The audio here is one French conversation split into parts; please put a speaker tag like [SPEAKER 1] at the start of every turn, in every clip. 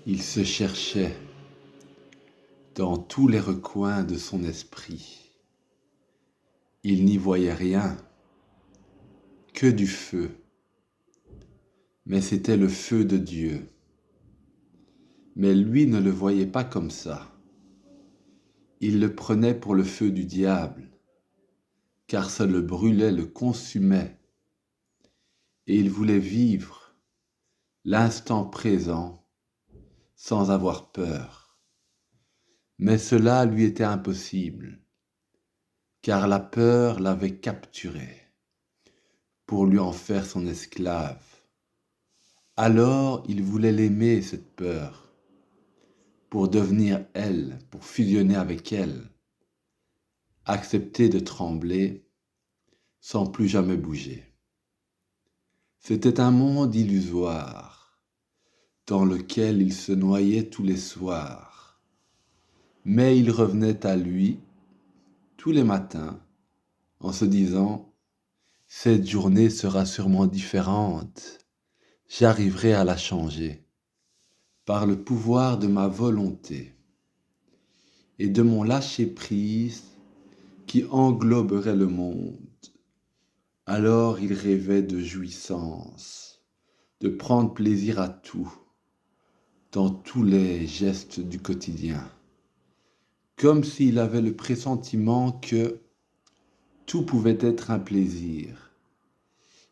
[SPEAKER 1] Il se cherchait dans tous les recoins de son esprit. Il n'y voyait rien, que du feu. Mais c'était le feu de Dieu. Mais lui ne le voyait pas comme ça. Il le prenait pour le feu du diable, car ça le brûlait, le consumait. Et il voulait vivre l'instant présent sans avoir peur. Mais cela lui était impossible, car la peur l'avait capturé pour lui en faire son esclave. Alors il voulait l'aimer, cette peur, pour devenir elle, pour fusionner avec elle, accepter de trembler sans plus jamais bouger. C'était un monde illusoire, dans lequel il se noyait tous les soirs, mais il revenait à lui tous les matins en se disant « Cette journée sera sûrement différente, j'arriverai à la changer par le pouvoir de ma volonté et de mon lâcher-prise qui engloberait le monde. » Alors il rêvait de jouissance, de prendre plaisir à tout, dans tous les gestes du quotidien, comme s'il avait le pressentiment que tout pouvait être un plaisir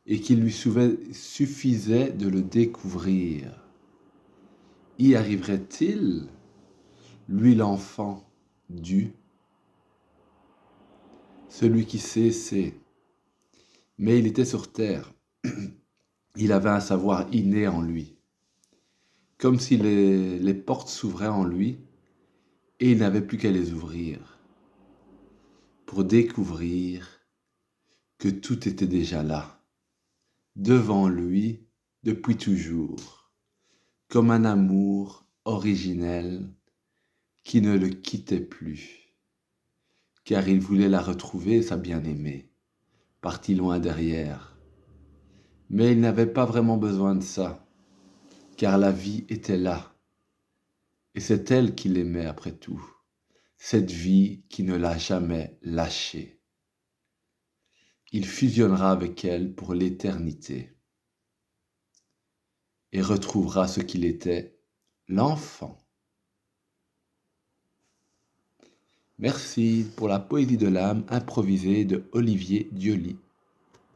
[SPEAKER 1] et qu'il lui suffisait de le découvrir. Y arriverait-il, lui l'enfant du celui qui sait, sait. Mais il était sur terre. Il avait un savoir inné en lui, comme si les portes s'ouvraient en lui et il n'avait plus qu'à les ouvrir pour découvrir que tout était déjà là, devant lui depuis toujours, comme un amour originel qui ne le quittait plus, car il voulait la retrouver, sa bien-aimée, partie loin derrière. Mais il n'avait pas vraiment besoin de ça, car la vie était là, et c'est elle qui l'aimait après tout, cette vie qui ne l'a jamais lâché. Il fusionnera avec elle pour l'éternité et retrouvera ce qu'il était, l'enfant. Merci pour la poésie de l'âme improvisée de Olivier Dioli.